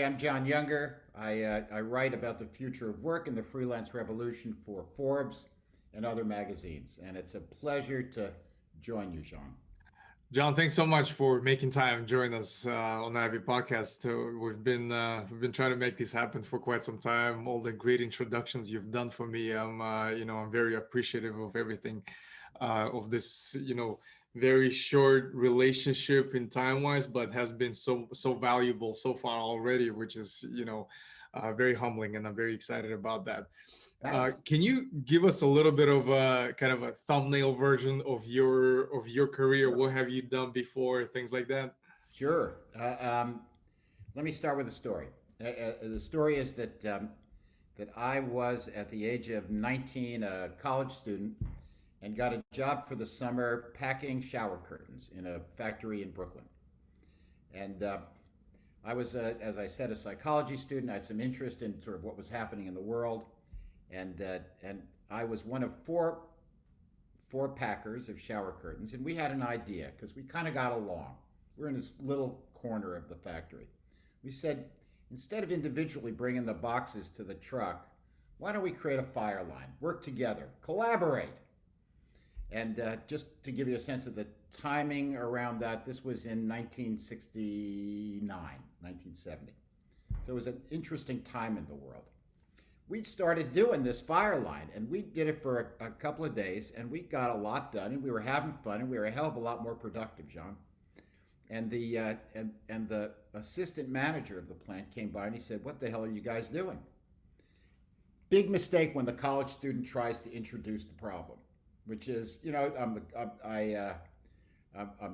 I'm Jon Younger. I write about the future of work and the freelance revolution for Forbes and other magazines. And it's a pleasure to join you, Jon. John, thanks so much for making time join us on the Ivy podcast. We've been trying to make this happen for quite some time. All the great introductions you've done for me, I'm very appreciative of everything, of this very short relationship in time wise, but has been so valuable so far already, which is very humbling, and I'm very excited about that. Thanks. Can you give us a little bit of a kind of a thumbnail version of your career? Sure. What have you done before? Things like that. Sure. Let me start with a story. The story is that I was at the age of 19 a college student and got a job for the summer packing shower curtains in a factory in Brooklyn. And I was, as I said, a psychology student. I had some interest in sort of what was happening in the world, and I was one of four packers of shower curtains, and we had an idea because we kind of got along. We're in this little corner of the factory. We said, instead of individually bringing the boxes to the truck, why don't we create a fire line, work together, collaborate? And just to give you a sense of the timing around that, this was in 1969, 1970. So it was an interesting time in the world. We started doing this fire line, and we did it for a couple of days, and we got a lot done, and we were having fun, and we were a hell of a lot more productive, John. And the assistant manager of the plant came by and he said, "What the hell are you guys doing?" Big mistake when the college student tries to introduce the problem, which is, I'm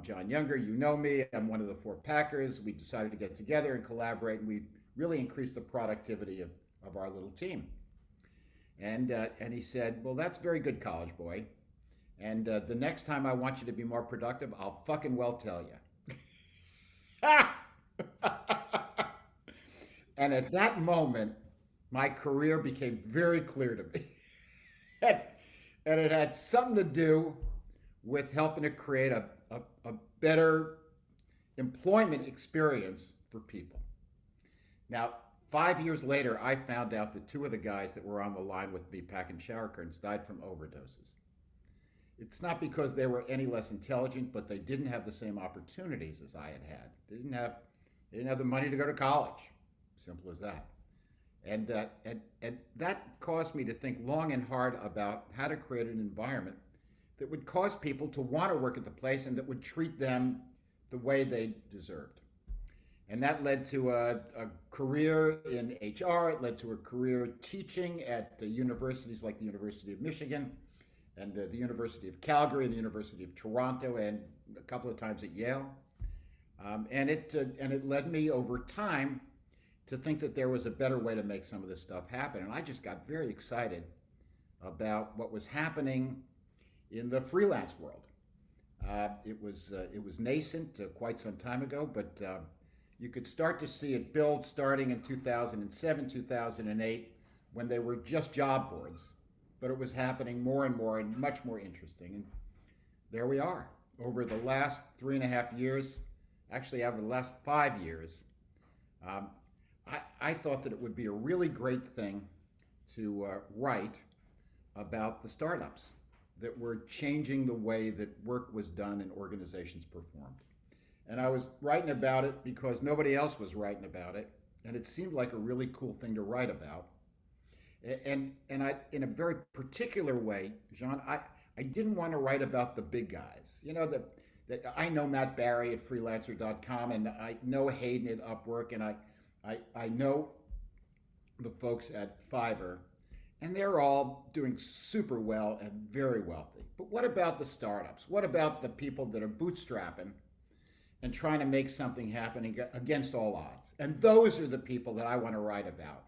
Jon Younger. You know me. I'm one of the four packers. We decided to get together and collaborate, and we really increased the productivity of our little team. And he said, "Well, that's very good, college boy. And the next time I want you to be more productive, I'll fucking well tell you." And at that moment, my career became very clear to me. and, and it had something to do with helping to create a better employment experience for people. Now, 5 years later, I found out that two of the guys that were on the line with me packing shower curtains died from overdoses. It's not because they were any less intelligent, but they didn't have the same opportunities as I had had. They didn't have the money to go to college. Simple as that. And that caused me to think long and hard about how to create an environment that would cause people to want to work at the place and that would treat them the way they deserved. And that led to a career in HR. It led to a career teaching at universities like the University of Michigan and the University of Calgary, the University of Toronto, and a couple of times at Yale. And it led me over time to think that there was a better way to make some of this stuff happen. And I just got very excited about what was happening in the freelance world. It was nascent quite some time ago, but you could start to see it build starting in 2007, 2008, when they were just job boards. But it was happening more and more and much more interesting. And there we are. Over the last 3.5 years, actually over the last 5 years, I thought that it would be a really great thing to write about the startups that were changing the way that work was done and organizations performed. And I was writing about it because nobody else was writing about it, and it seemed like a really cool thing to write about. And I, in a very particular way, Jean, I didn't want to write about the big guys. That I know Matt Barry at Freelancer.com, and I know Hayden at Upwork, and I know the folks at Fiverr, and they're all doing super well and very wealthy. But what about the startups? What about the people that are bootstrapping and trying to make something happen against all odds? And those are the people that I want to write about,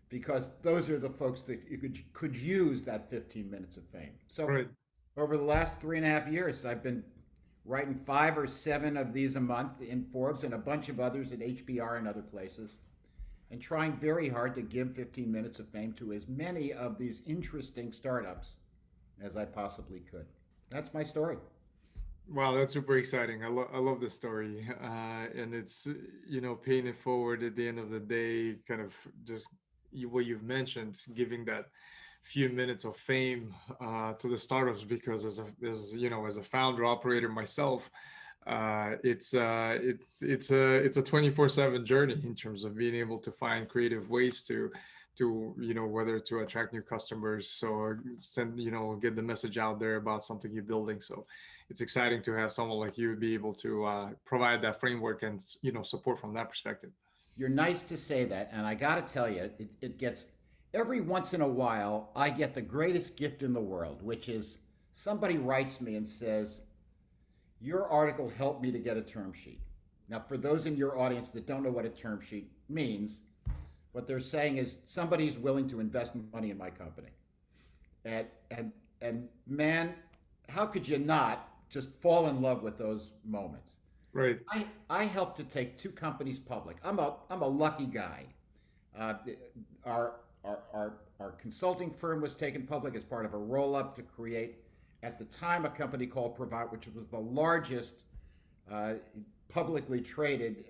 because those are the folks that you could use that 15 minutes of fame. So Right. over the last 3.5 years, I've been writing 5 or 7 of these a month in Forbes and a bunch of others at HBR and other places, and trying very hard to give 15 minutes of fame to as many of these interesting startups as I possibly could. That's my story. Wow, that's super exciting. I love this story, and it's paying it forward at the end of the day, kind of just what you've mentioned, giving that few minutes of fame to the startups. Because as a founder operator myself, it's a 24/7 journey in terms of being able to find creative ways to whether to attract new customers or send get the message out there about something you're building. So it's exciting to have someone like you be able to provide that framework and support from that perspective. You're nice to say that, and I got to tell you, it gets every once in a while. I get the greatest gift in the world, which is somebody writes me and says, "Your article helped me to get a term sheet." Now, for those in your audience that don't know what a term sheet means, what they're saying is somebody's willing to invest money in my company, and and man, how could you not just fall in love with those moments? Right. I helped to take two companies public. I'm a lucky guy. Uh, our, our consulting firm was taken public as part of a roll up to create, at the time, a company called Provide, which was the largest uh, publicly traded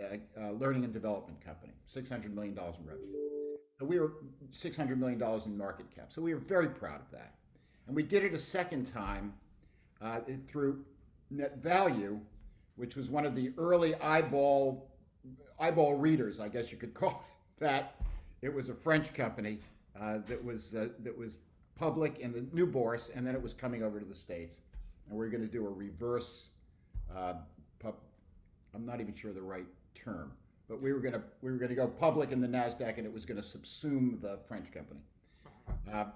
learning and development company, $600 million in revenue. So we were $600 million in market cap. So we were very proud of that. And we did it a second time through Net Value, which was one of the early eyeball readers, I guess you could call it that. It was a French company that was public in the new bourse, and then it was coming over to the States, and we are going to do a reverse. Uh, pub, I'm not even sure the right term, but we were gonna go public in the Nasdaq, and it was going to subsume the French company. Uh,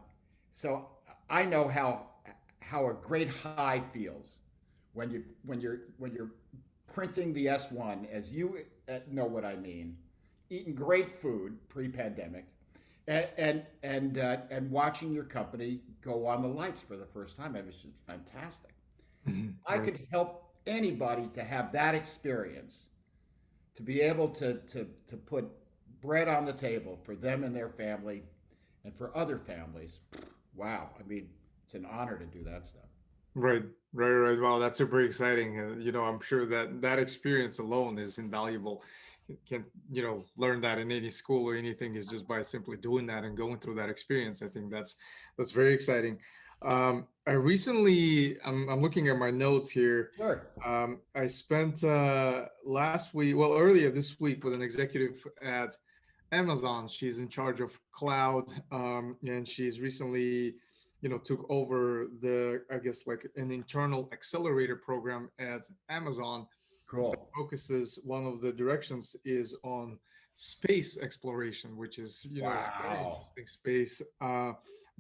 so I know how a great high feels when you're printing the S1, as you know what I mean, eating great food pre-pandemic, and watching your company go on the lights for the first time. It was just fantastic. I Right. could help anybody to have that experience, to be able to put bread on the table for them and their family, and for other families. Wow, I mean, it's an honor to do that stuff. Right, right. Wow, that's super exciting. I'm sure that that experience alone is invaluable. You can, learn that in any school or anything is just by simply doing that and going through that experience. I think that's very exciting. I'm looking at my notes here. Sure. I spent last week, well, earlier this week, with an executive at Amazon. She's in charge of cloud, and she's recently, took over the, I guess, like an internal accelerator program at Amazon that Cool. focuses. One of the directions is on space exploration, which is, very Wow. interesting space.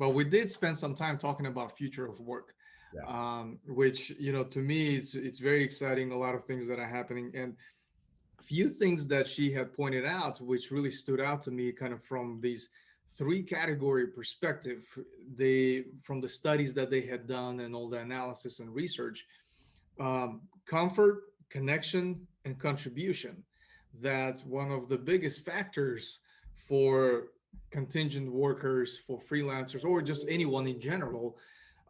But we did spend some time talking about future of work, Yeah. which, to me, it's very exciting. A lot of things that are happening, and few things that she had pointed out which really stood out to me, kind of from these three category perspective. They, from the studies that they had done and all the analysis and research, comfort, connection, and contribution, that one of the biggest factors for contingent workers, for freelancers, or just anyone in general,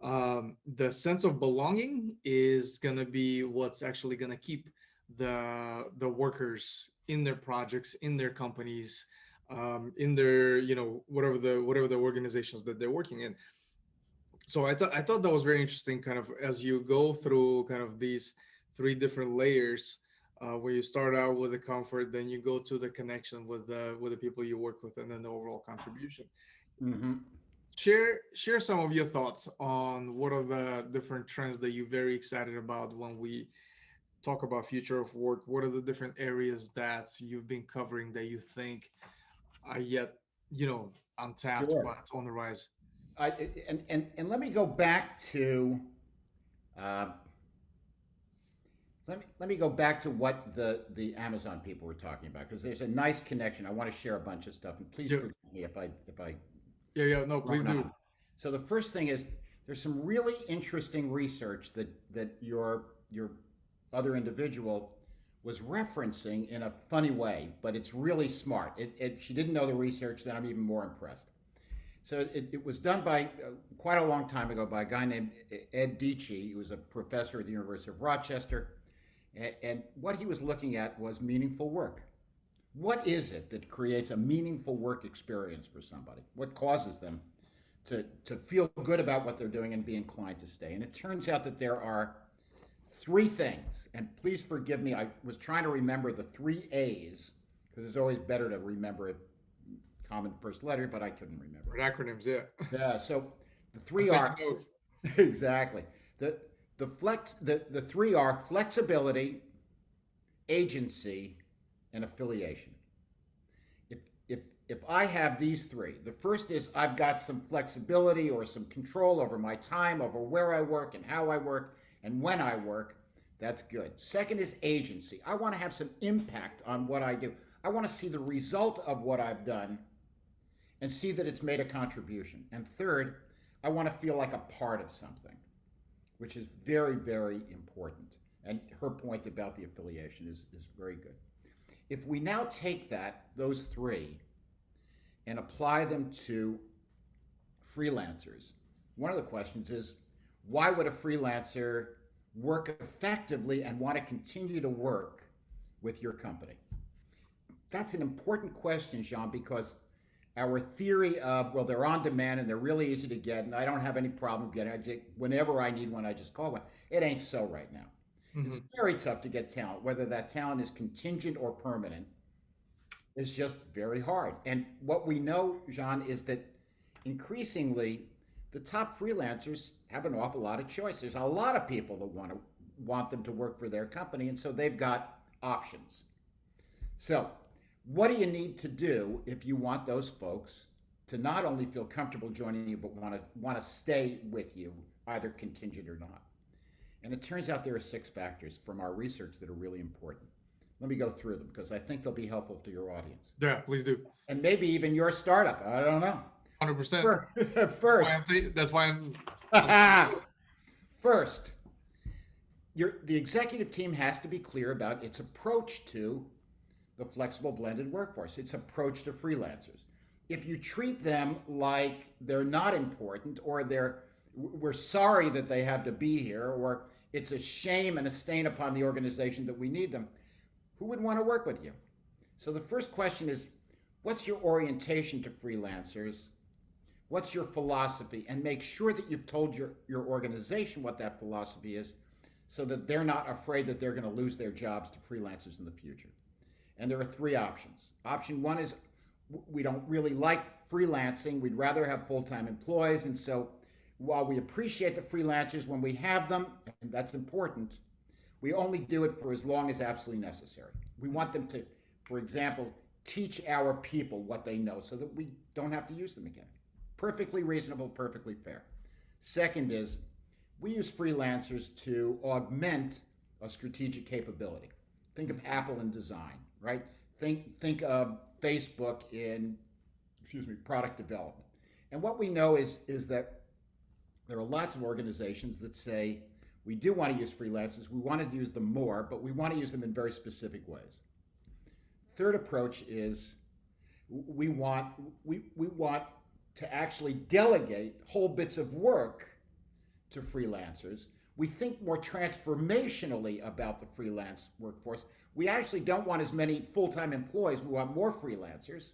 the sense of belonging is going to be what's actually going to keep the workers in their projects, in their companies, in their, whatever the organizations that they're working in. So I thought that was very interesting, kind of as you go through kind of these three different layers, where you start out with the comfort, then you go to the connection with the people you work with, and then the overall contribution. Hmm. Share some of your thoughts on what are the different trends that you're very excited about when we talk about future of work. What are the different areas that you've been covering that you think are yet, untapped, Sure. but on the rise? I, and let me go back to uh, let me go back to what the Amazon people were talking about, because there's a nice connection. I want to share a bunch of stuff, and please Yeah, forgive me if I yeah. No, please run do. on. So the first thing is, there's some really interesting research that your other individual was referencing in a funny way, but it's really smart. She didn't know the research, then I'm even more impressed. So it was done by quite a long time ago by a guy named Ed Dietschy, who was a professor at the University of Rochester. And what he was looking at was meaningful work. What is it that creates a meaningful work experience for somebody? What causes them to feel good about what they're doing and be inclined to stay? And it turns out that there are three things. And please forgive me, I was trying to remember the three A's, because it's always better to remember a common first letter, but I couldn't remember. With acronyms, yeah. Yeah, so the three I'm are taking notes. exactly. The three are flexibility, agency, and affiliation. If I have these three, the first is I've got some flexibility or some control over my time, over where I work and how I work and when I work, that's good. Second is agency. I want to have some impact on what I do. I want to see the result of what I've done and see that it's made a contribution. And third, I want to feel like a part of something, which is very, very important. And her point about the affiliation is very good. If we now take those three, and apply them to freelancers, one of the questions is, why would a freelancer work effectively and want to continue to work with your company? That's an important question, Jon, because our theory of, well, they're on demand and they're really easy to get and I don't have any problem getting it. Whenever I need one, I just call one. It ain't so right now. Mm-hmm. It's very tough to get talent, whether that talent is contingent or permanent. It's just very hard. And what we know, Jon, is that increasingly the top freelancers have an awful lot of choice. There's a lot of people that want them to work for their company, and so they've got options. So what do you need to do if you want those folks to not only feel comfortable joining you, but want to stay with you, either contingent or not? And it turns out there are 6 factors from our research that are really important. Let me go through them because I think they'll be helpful to your audience. Yeah, please do. And maybe even your startup. I don't know. 100%. First. That's why I'm First, the executive team has to be clear about its approach to the flexible blended workforce, its approach to freelancers. If you treat them like they're not important, or we're sorry that they have to be here, or it's a shame and a stain upon the organization that we need them, who would want to work with you? So the first question is, what's your orientation to freelancers? What's your philosophy? And make sure that you've told your organization what that philosophy is so that they're not afraid that they're going to lose their jobs to freelancers in the future. And there are 3 options. Option 1 is we don't really like freelancing. We'd rather have full-time employees. And so while we appreciate the freelancers when we have them, and that's important, we only do it for as long as absolutely necessary. We want them to, for example, teach our people what they know so that we don't have to use them again. Perfectly reasonable, perfectly fair. Second is, we use freelancers to augment a strategic capability. Think of Apple in design, right? Think of Facebook in, product development. And what we know is that there are lots of organizations that say, we do want to use freelancers, we want to use them more, but we want to use them in very specific ways. Third approach is we want to actually delegate whole bits of work to freelancers. We think more transformationally about the freelance workforce. We actually don't want as many full-time employees, we want more freelancers.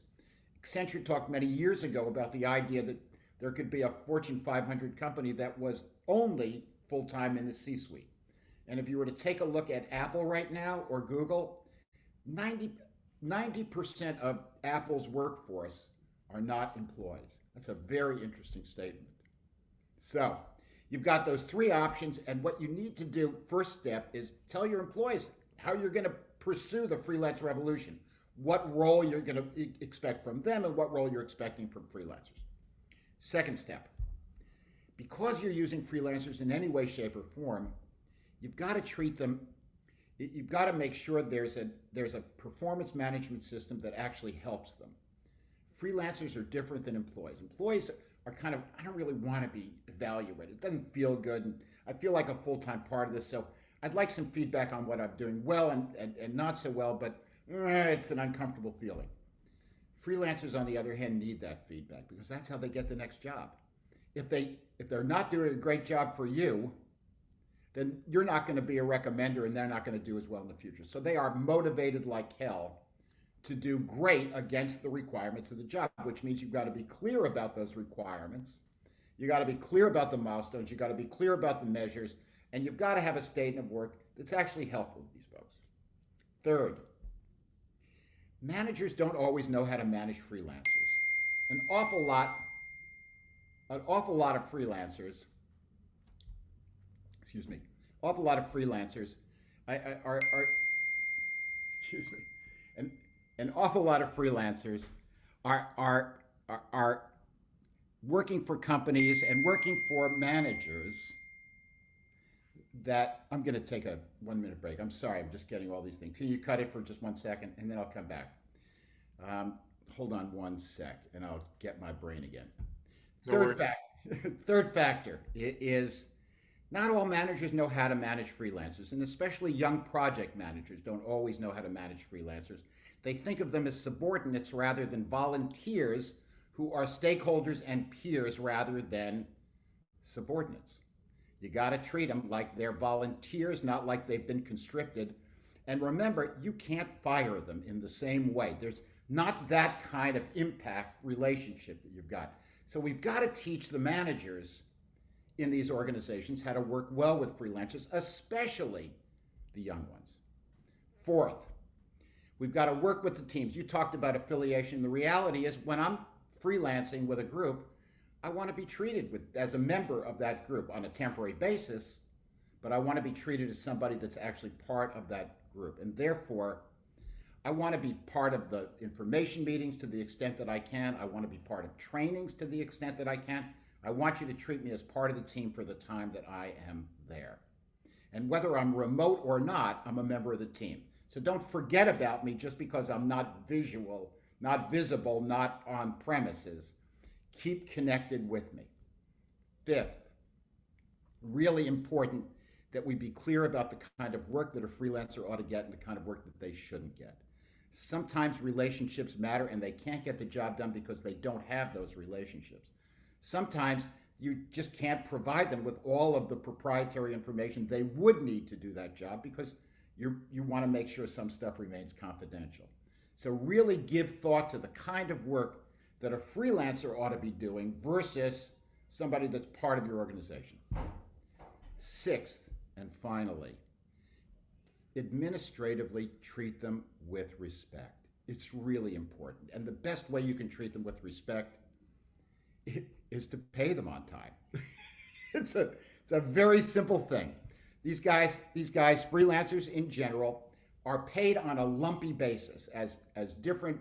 Accenture talked many years ago about the idea that there could be a Fortune 500 company that was only full-time in the C-suite. And if you were to take a look at Apple right now or Google, 90% of Apple's workforce are not employees. That's a very interesting statement. So you've got those 3 options, and what you need to do, first step, is tell your employees how you're going to pursue the freelance revolution, what role you're going to expect from them and what role you're expecting from freelancers. Second step, because you're using freelancers in any way, shape, or form, you've got to treat them, you've got to make sure there's a performance management system that actually helps them. Freelancers are different than employees. Employees are kind of, I don't really want to be evaluated. It doesn't feel good, and I feel like a full-time part of this, so I'd like some feedback on what I'm doing well and not so well, but it's an uncomfortable feeling. Freelancers, on the other hand, need that feedback because that's how they get the next job. If they're not doing a great job for you, then you're not going to be a recommender and they're not going to do as well in the future. So they are motivated like hell to do great against the requirements of the job, which means you've got to be clear about those requirements. You got to be clear about the milestones. You got to be clear about the measures, and you've got to have a statement of work that's actually helpful to these folks. Third, managers don't always know how to manage freelancers. An awful lot of freelancers, excuse me, awful lot of freelancers are excuse me, an awful lot of freelancers are working for companies and working for managers that I'm going to take a 1 minute break. I'm sorry, I'm just getting all these things. Can you cut it for just 1 second and then I'll come back? Hold on 1 sec and I'll get my brain again. Third factor is not all managers know how to manage freelancers, and especially young project managers don't always know how to manage freelancers. They think of them as subordinates rather than volunteers who are stakeholders and peers rather than subordinates. You got to treat them like they're volunteers, not like they've been conscripted. And remember, you can't fire them in the same way. There's not that kind of impact relationship that you've got. So we've got to teach the managers in these organizations how to work well with freelancers, especially the young ones. Fourth, we've got to work with the teams. You talked about affiliation. The reality is when I'm freelancing with a group, I want to be treated as a member of that group on a temporary basis, but I want to be treated as somebody that's actually part of that group. And therefore, I want to be part of the information meetings to the extent that I can. I want to be part of trainings to the extent that I can. I want you to treat me as part of the team for the time that I am there. And whether I'm remote or not, I'm a member of the team. So don't forget about me just because I'm not visual, not visible, not on premises. Keep connected with me. Fifth, really important that we be clear about the kind of work that a freelancer ought to get and the kind of work that they shouldn't get. Sometimes relationships matter and they can't get the job done because they don't have those relationships. Sometimes you just can't provide them with all of the proprietary information they would need to do that job because you want to make sure some stuff remains confidential. So really give thought to the kind of work that a freelancer ought to be doing versus somebody that's part of your organization. Sixth, and finally, administratively treat them with respect. It's really important. And the best way you can treat them with respect is to pay them on time. It's a very simple thing. These guys, freelancers in general, are paid on a lumpy basis as different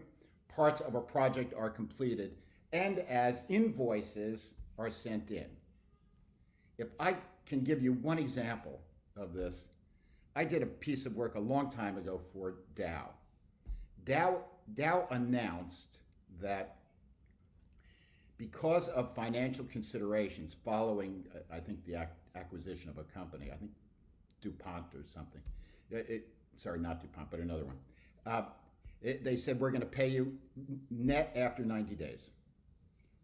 parts of a project are completed and as invoices are sent in. If I can give you one example of this, I did a piece of work a long time ago for Dow. Dow announced that because of financial considerations following, I think, the acquisition of a company, I think DuPont or something. Sorry, not DuPont, but another one. They said, we're going to pay you net after 90 days.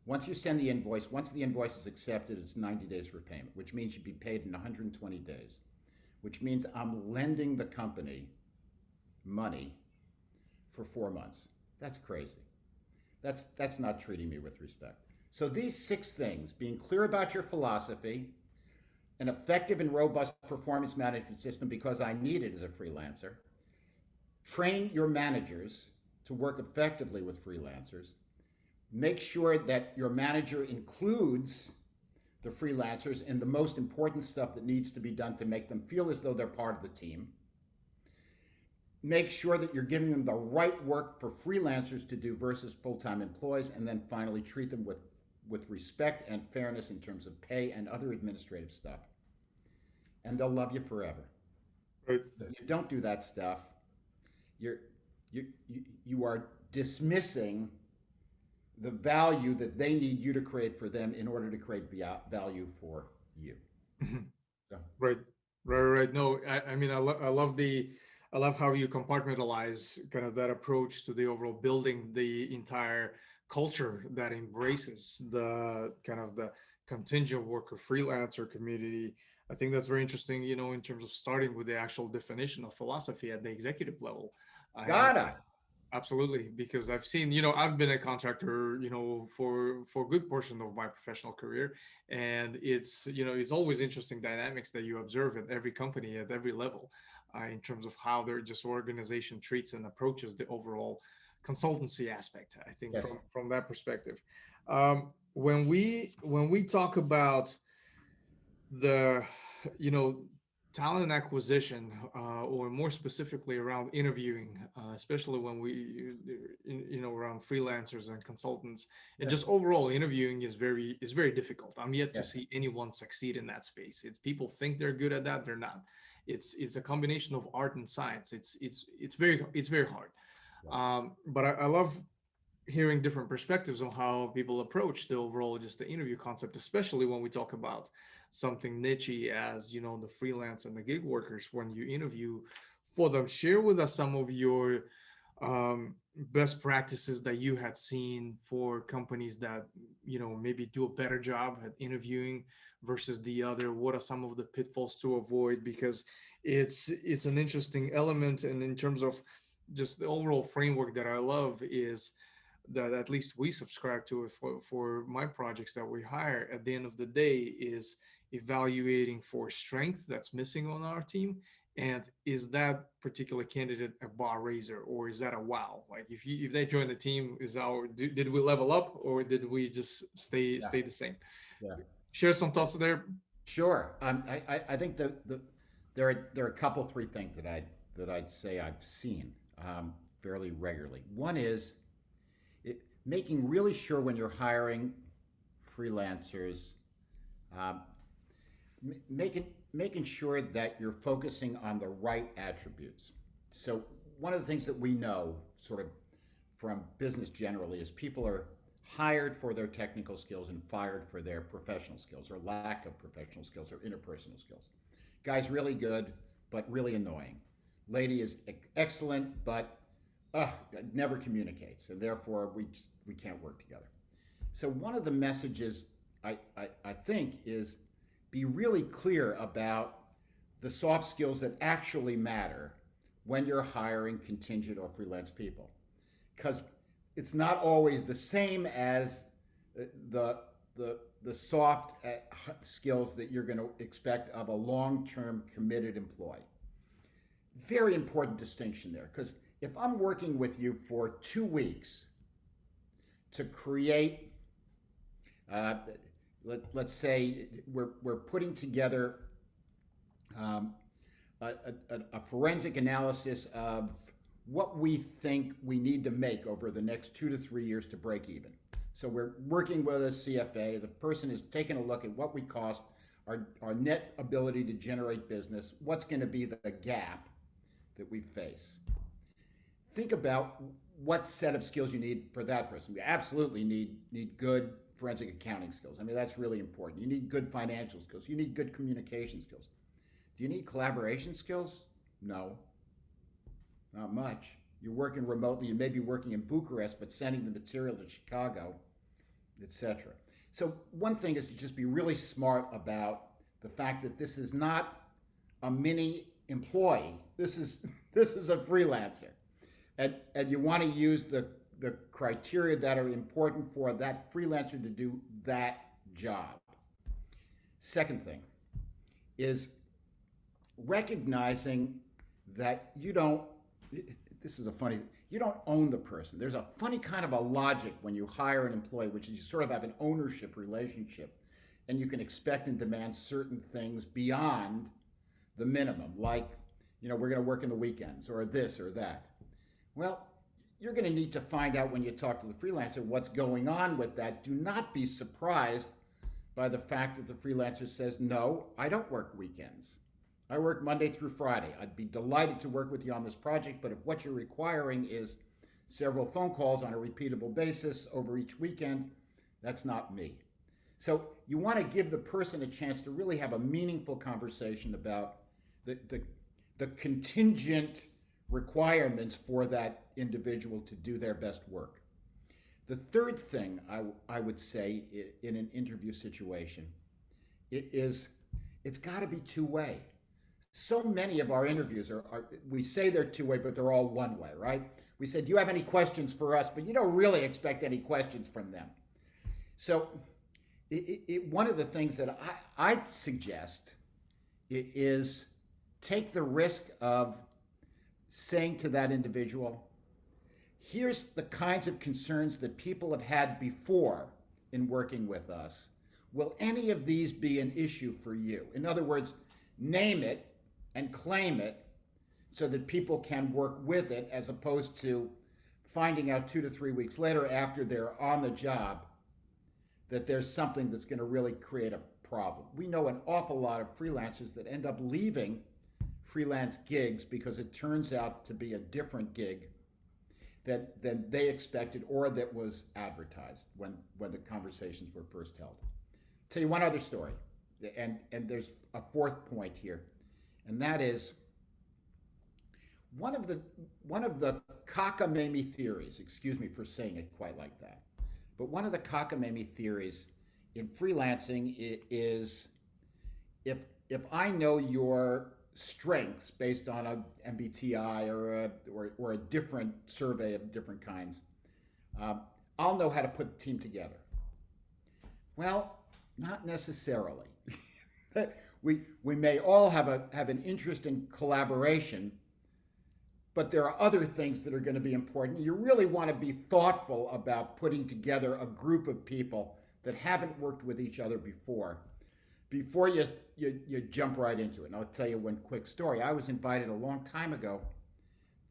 Once you send the invoice, once the invoice is accepted, it's 90 days for payment, which means you'd be paid in 120 days, which means I'm lending the company money for 4 months. That's crazy. That's not treating me with respect. So these 6 things, being clear about your philosophy, an effective and robust performance management system because I need it as a freelancer, train your managers to work effectively with freelancers, make sure that your manager includes the freelancers in the most important stuff that needs to be done to make them feel as though they're part of the team. Make sure that you're giving them the right work for freelancers to do versus full-time employees, and then finally treat them with respect and fairness in terms of pay and other administrative stuff. And they'll love you forever. Right. If you don't do that stuff, you are dismissing the value that they need you to create for them in order to create value for you. So. Right. No, I mean, I love I love how you compartmentalize kind of that approach to the overall building the entire culture that embraces the kind of the contingent worker freelancer community. I think that's very interesting, in terms of starting with the actual definition of philosophy at the executive level. And Gotta. absolutely, because I've seen, I've been a contractor, for a good portion of my professional career, and it's always interesting dynamics that you observe at every company at every level, in terms of how their just organization treats and approaches the overall consultancy aspect. I think Yes. from that perspective, when we talk about the you know talent acquisition, or more specifically around interviewing, especially when around freelancers and consultants, and Yeah. just overall interviewing is very difficult. I'm yet to Yes. see anyone succeed in that space. It's people think they're good at that, they're not. It's a combination of art and science. It's very hard. Yeah. But I love hearing different perspectives on how people approach the overall just the interview concept, especially when we talk about something nichey as the freelance and the gig workers. When you interview for them, share with us some of your best practices that you had seen for companies that maybe do a better job at interviewing versus the other. What are some of the pitfalls to avoid? Because it's an interesting element, and in terms of just the overall framework that I love is that at least we subscribe to it for my projects that we hire. At the end of the day, is evaluating for strength that's missing on our team, and is that particular candidate a bar raiser, or is that a wow? Like if they join the team, did we level up, or did we just stay Yeah. stay the same? Yeah. Share some thoughts there. Sure. I think there are a couple, three things that I'd say I've seen fairly regularly. One is making really sure when you're hiring freelancers, um, making sure that you're focusing on the right attributes. So one of the things that we know, sort of from business generally, is people are hired for their technical skills and fired for their professional skills, or lack of professional skills, or interpersonal skills. Guy's really good, but really annoying. Lady is excellent, but never communicates, and therefore we can't work together. So one of the messages I think is be really clear about the soft skills that actually matter when you're hiring contingent or freelance people, because it's not always the same as the the soft skills that you're going to expect of a long-term committed employee. Very important distinction there, because if I'm working with you for 2 weeks to create, uh, let's say we're putting together a, a forensic analysis of what we think we need to make over the next 2 to 3 years to break even. So we're working with a CFA. The person is taking a look at what we cost, our net ability to generate business, what's going to be the gap that we face. Think about what set of skills you need for that person. You absolutely need good forensic accounting skills. I mean, that's really important. You need good financial skills. You need good communication skills. Do you need collaboration skills? No, not much. You're working remotely. You may be working in Bucharest, but sending the material to Chicago, etc. So one thing is to just be really smart about the fact that this is not a mini employee. This is a freelancer, and you want to use the criteria that are important for that freelancer to do that job. Second thing is recognizing that you don't. This is a funny. You don't own the person. There's a funny kind of a logic when you hire an employee, which is you sort of have an ownership relationship, and you can expect and demand certain things beyond the minimum, like, we're going to work in the weekends, or this or that. Well, you're going to need to find out when you talk to the freelancer what's going on with that. Do not be surprised by the fact that the freelancer says, no, I don't work weekends. I work Monday through Friday. I'd be delighted to work with you on this project, but if what you're requiring is several phone calls on a repeatable basis over each weekend, that's not me. So you want to give the person a chance to really have a meaningful conversation about the contingent requirements for that individual to do their best work. The third thing I would say in an interview situation is it's got to be two-way. So many of our interviews we say they're two-way, but they're all one-way, right? We said, do you have any questions for us? But you don't really expect any questions from them. So one of the things that I'd suggest is take the risk of saying to that individual, here's the kinds of concerns that people have had before in working with us. Will any of these be an issue for you? In other words, name it and claim it so that people can work with it, as opposed to finding out 2 to 3 weeks later after they're on the job that there's something that's going to really create a problem. We know an awful lot of freelancers that end up leaving freelance gigs because it turns out to be a different gig than they expected or that was advertised when the conversations were first held. I'll tell you one other story, and there's a fourth point here, and that is one of the cockamamie theories, excuse me for saying it quite like that, but one of the cockamamie theories in freelancing is if I know your strengths based on a MBTI or a different survey of different kinds, I'll know how to put a team together. Well, not necessarily. we may all have an interest in collaboration, but there are other things that are going to be important. You really want to be thoughtful about putting together a group of people that haven't worked with each other before you jump right into it. And I'll tell you one quick story. I was invited a long time ago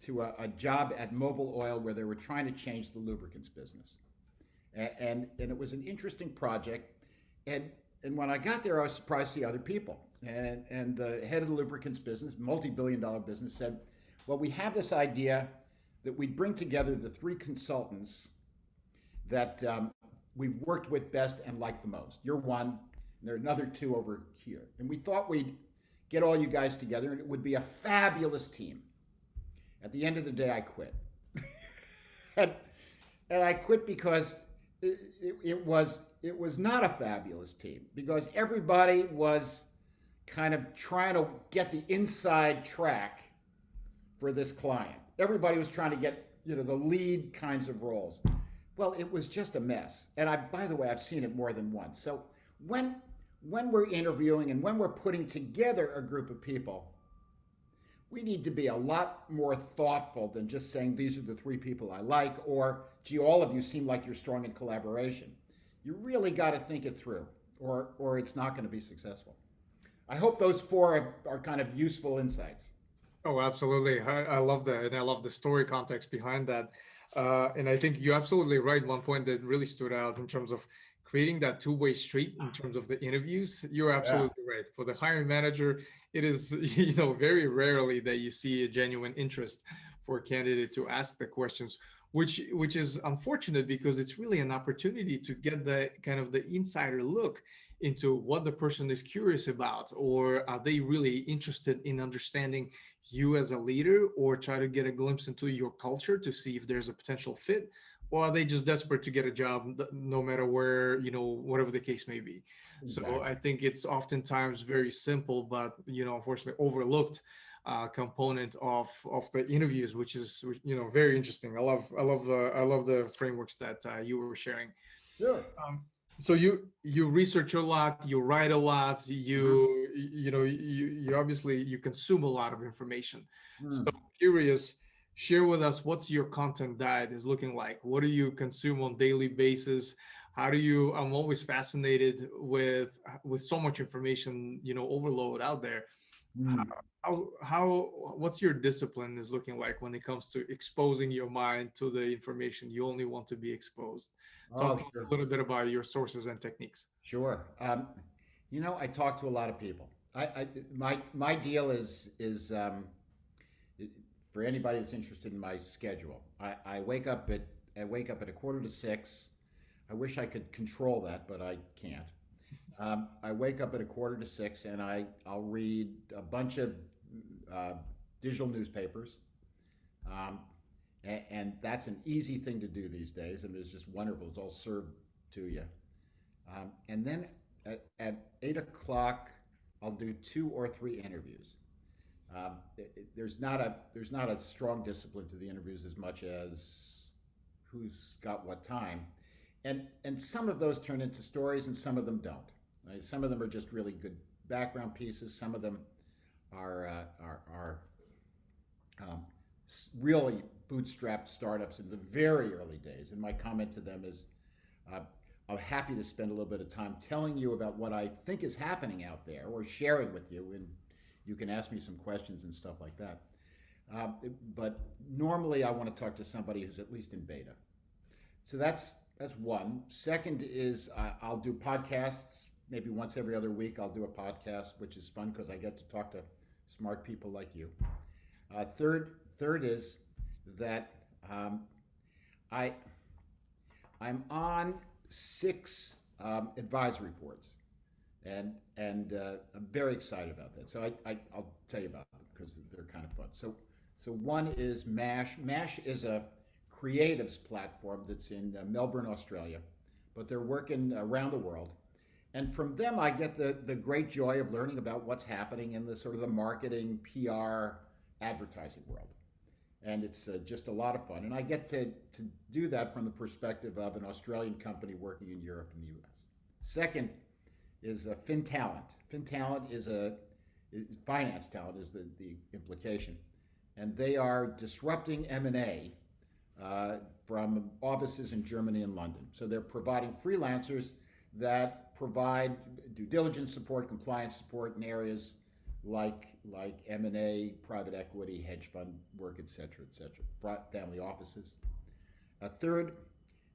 to a job at Mobil Oil where they were trying to change the lubricants business. And it was an interesting project. And when I got there, I was surprised to see other people. And the head of the lubricants business, multi-billion-dollar business, said, well, we have this idea that we'd bring together the 3 consultants that we've worked with best and liked the most. You're one, and there are another 2 over here. And we thought we'd get all you guys together, and it would be a fabulous team. At the end of the day, I quit. and I quit because it was not a fabulous team, because everybody was kind of trying to get the inside track for this client. Everybody was trying to get, the lead kinds of roles. Well, it was just a mess. And by the way, I've seen it more than once. So when we're interviewing and when we're putting together a group of people, we need to be a lot more thoughtful than just saying these are the 3 people I like, or gee, all of you seem like you're strong in collaboration. You really got to think it through, or it's not going to be successful. I hope those 4 are kind of useful insights. Oh, absolutely. I love that. And I love the story context behind that. And I think you're absolutely right. One point that really stood out in terms of creating that two-way street in terms of the interviews. You're absolutely right. For the hiring manager, it is, very rarely that you see a genuine interest for a candidate to ask the questions, which is unfortunate, because it's really an opportunity to get the kind of the insider look into what the person is curious about, or are they really interested in understanding you as a leader, or try to get a glimpse into your culture to see if there's a potential fit, or are they just desperate to get a job no matter where, whatever the case may be. Exactly. So I think it's oftentimes very simple, but unfortunately overlooked component of the interviews, which is very interesting. I love the frameworks that you were sharing. Sure. So you research a lot, you write a lot, you obviously you consume a lot of information. So I'm curious, share with us what's your content diet is looking like. What do you consume on daily basis? How do you? I'm always fascinated with so much information, overload out there. What's your discipline is looking like when it comes to exposing your mind to the information you only want to be exposed? Talk a little bit about your sources and techniques. Sure. I talk to a lot of people. My deal is for anybody that's interested in my schedule. I wake up at 5:45. I wish I could control that, but I can't. I wake up at 5:45 and I'll read a bunch of digital newspapers. Um, and that's an easy thing to do these days, and it's just wonderful. It's all served to you. And then at 8 o'clock, I'll do 2 or 3 interviews. There's not a strong discipline to the interviews as much as who's got what time, and some of those turn into stories, and some of them don't. Right? Some of them are just really good background pieces. Some of them are um, really bootstrapped startups in the very early days. And my comment to them is, uh, I'm happy to spend a little bit of time telling you about what I think is happening out there, or sharing with you, and you can ask me some questions and stuff like that. Uh, but normally, I want to talk to somebody who's at least in beta. So that's one. Second is I'll do podcasts. Maybe once every other week, I'll do a podcast, which is fun because I get to talk to smart people like you. Third is that I I'm on 6 advisory boards, and I'm very excited about that. So I'll tell you about them because they're kind of fun. So one is MASH. MASH is a creatives platform that's in Melbourne, Australia, but they're working around the world. And from them, I get the great joy of learning about what's happening in the sort of the marketing, PR, advertising world. And it's just a lot of fun. And I get to do that from the perspective of an Australian company working in Europe and the US. Second is FinTalent. FinTalent finance talent is the implication. And they are disrupting M&A from offices in Germany and London. So they're providing freelancers that provide due diligence support, compliance support in areas like M&A, private equity, hedge fund work, et cetera, family offices. A third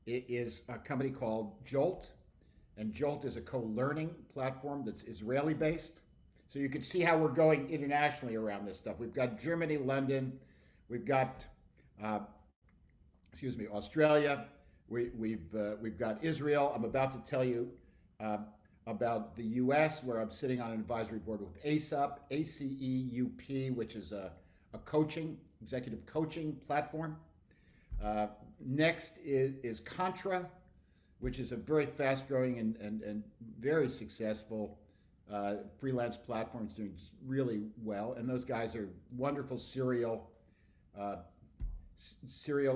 is a company called Jolt, and Jolt is a co-learning platform that's Israeli-based. So you can see how we're going internationally around this stuff. We've got Germany, London, we've got Australia. We've got Israel. I'm about to tell you about the U.S., where I'm sitting on an advisory board with ACEUP, ACEUP, which is a executive coaching platform. Next is Contra, which is a very fast-growing and very successful freelance platform. It's doing really well, and those guys are wonderful serial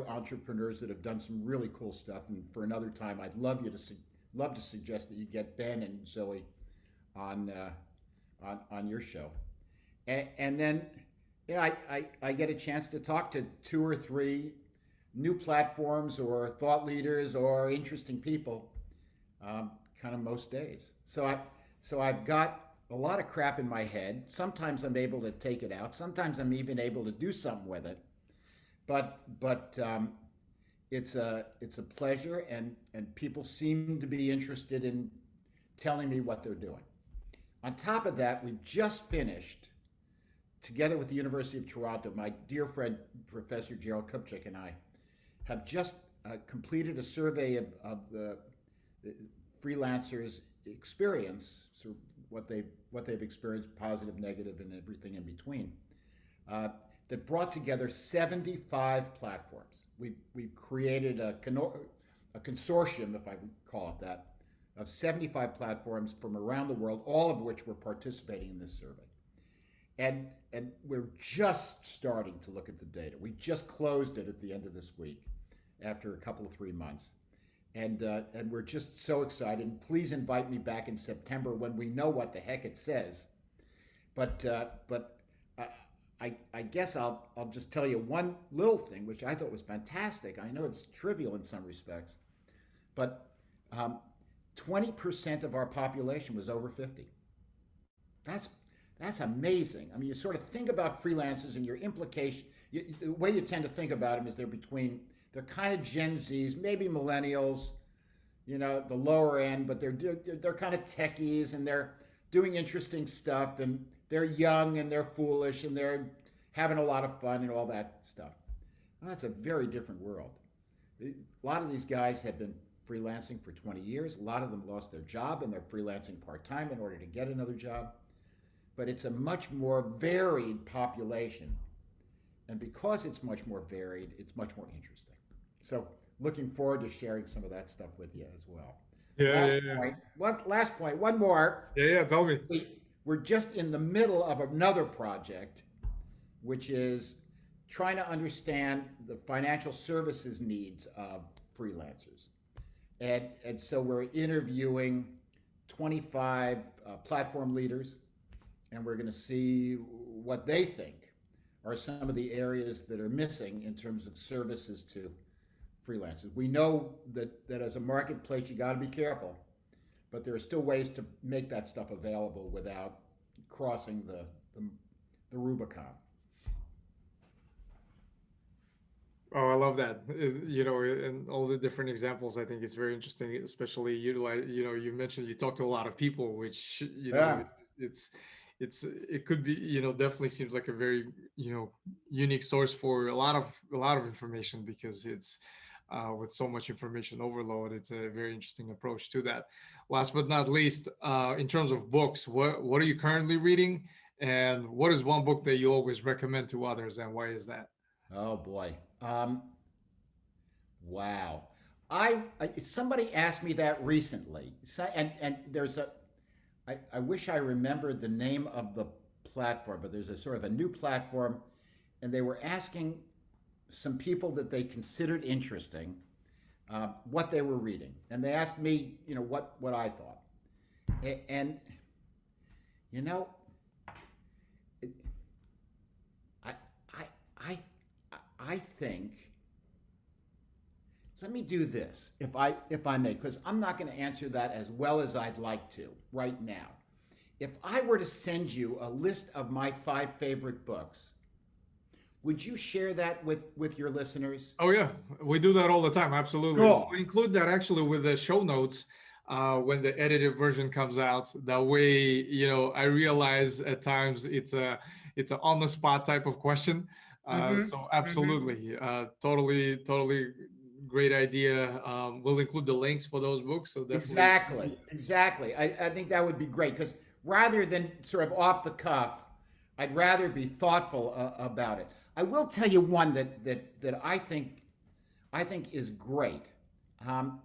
entrepreneurs that have done some really cool stuff. And for another time, I'd love to suggest that you get Ben and Zoe on your show, and then I get a chance to talk to 2 or 3 new platforms or thought leaders or interesting people, kind of most days. So I've got a lot of crap in my head. Sometimes I'm able to take it out. Sometimes I'm even able to do something with it. But it's a pleasure, and people seem to be interested in telling me what they're doing. On top of that, we've just finished, together with the University of Toronto, my dear friend Professor Gerald Kupchik and I have just completed a survey of the freelancers' experience, so what they've experienced, positive, negative, and everything in between. That brought together 75 platforms. We've created a consortium, if I would call it that, of 75 platforms from around the world, all of which were participating in this survey. And we're just starting to look at the data. We just closed it at the end of this week, after a couple of 3 months. And we're just so excited. Please invite me back in September when we know what the heck it says. But I guess I'll just tell you one little thing, which I thought was fantastic. I know it's trivial in some respects, but 20% of our population was over 50. That's amazing. I mean, you sort of think about freelancers and your implication. The way you tend to think about them is they're kind of Gen Zs, maybe millennials, the lower end, but they're kind of techies, and they're doing interesting stuff, and they're young and they're foolish and they're having a lot of fun and all that stuff. Well, that's a very different world. A lot of these guys have been freelancing for 20 years. A lot of them lost their job and they're freelancing part-time in order to get another job. But it's a much more varied population. And because it's much more varied, it's much more interesting. So looking forward to sharing some of that stuff with you as well. Yeah, Last yeah, yeah. point, last point, one more. Yeah, yeah. Tell me. We're just in the middle of another project, which is trying to understand the financial services needs of freelancers. And so we're interviewing 25 platform leaders, and we're going to see what they think are some of the areas that are missing in terms of services to freelancers. We know that as a marketplace, you got to be careful, but there are still ways to make that stuff available without crossing the Rubicon. Oh, I love that. You know, and all the different examples. I think it's very interesting, especially utilize. You know, you mentioned you talk to a lot of people, which Yeah, it's it could be, definitely seems like a very, unique source for a lot of information, because it's with so much information overload. It's a very interesting approach to that. Last but not least, in terms of books, what are you currently reading, and what is one book that you always recommend to others, and why is that? oh boy. Wow. Somebody asked me that recently. And there's I wish I remembered the name of the platform, but there's a sort of a new platform, and they were asking some people that they considered interesting what they were reading, and they asked me, what I thought, and you know, it, I I I I think. Let me do this, if I may, because I'm not going to answer that as well as I'd like to right now. If I were to send you a list of my 5 favorite books, would you share that with your listeners? Oh yeah, we do that all the time. Absolutely, Cool. we include that actually with the show notes when the edited version comes out. That way, I realize at times it's a on the spot type of question. Mm-hmm. So Mm-hmm. absolutely, totally great idea. We'll include the links for those books. So definitely. Exactly. Exactly. I think that would be great because rather than sort of off the cuff, I'd rather be thoughtful about it. I will tell you one that I think is great. Um,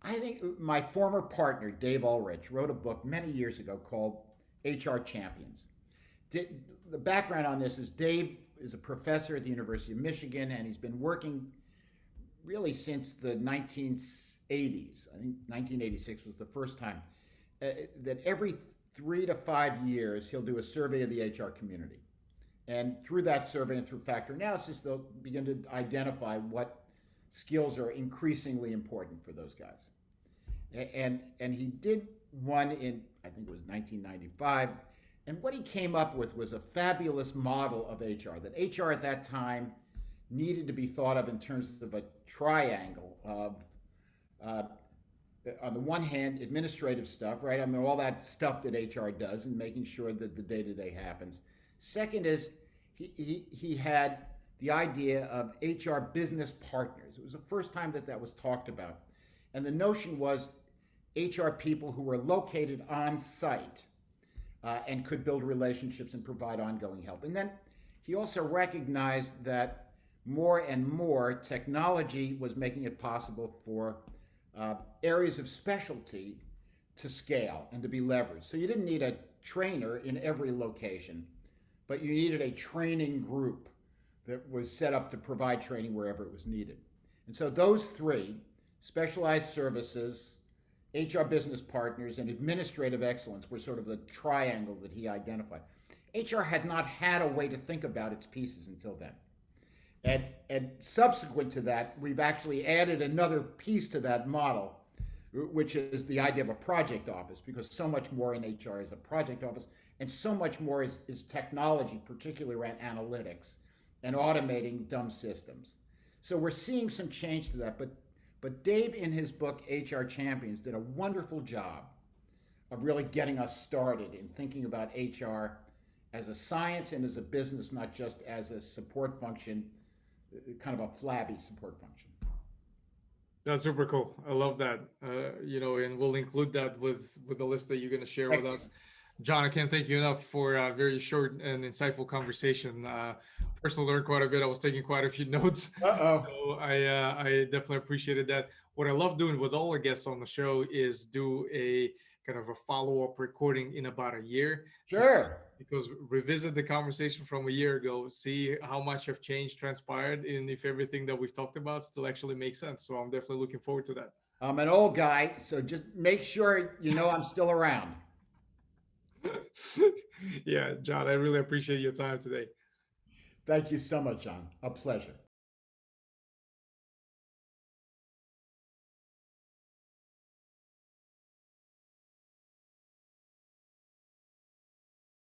I think my former partner Dave Ulrich wrote a book many years ago called HR Champions. The background on this is Dave is a professor at the University of Michigan, and he's been working really since the 1980s. I think 1986 was the first time that every 3 to 5 years he'll do a survey of the HR community. And through that survey and through factor analysis, they'll begin to identify what skills are increasingly important for those guys. And he did one in, I think it was 1995. And what he came up with was a fabulous model of HR, that HR at that time needed to be thought of in terms of a triangle of, uh, on the one hand, administrative stuff, right? I mean, all that stuff that HR does and making sure that the day to day happens. Second is he had the idea of HR business partners. It was the first time that was talked about. And the notion was HR people who were located on site and could build relationships and provide ongoing help. And then he also recognized that more and more technology was making it possible for areas of specialty to scale and to be leveraged. So you didn't need a trainer in every location, but you needed a training group that was set up to provide training wherever it was needed. And so those three, specialized services, HR business partners, and administrative excellence, were sort of the triangle that he identified. HR had not had a way to think about its pieces until then. And subsequent to that, we've actually added another piece to that model, which is the idea of a project office, because so much more in HR is a project office, and so much more is technology, particularly around analytics and automating dumb systems. So we're seeing some change to that, but Dave, in his book HR Champions, did a wonderful job of really getting us started in thinking about HR as a science and as a business, not just as a support function, kind of a flabby support function. That's super cool. I love that. And we'll include that with the list that you're going to share with Excellent. us. John, I can't thank you enough for a very short and insightful conversation. Personally learned quite a bit. I was taking quite a few notes, Uh-oh. so I definitely appreciated that. What I love doing with all the guests on the show is do a kind of a follow-up recording in about a year to Sure. because revisit the conversation from a year ago, see how much have changed, transpired, and if everything that we've talked about still actually makes sense. So I'm definitely looking forward to that. I'm an old guy, so just make sure you know I'm still around. Yeah, John, I really appreciate your time today. Thank you so much, John. A pleasure.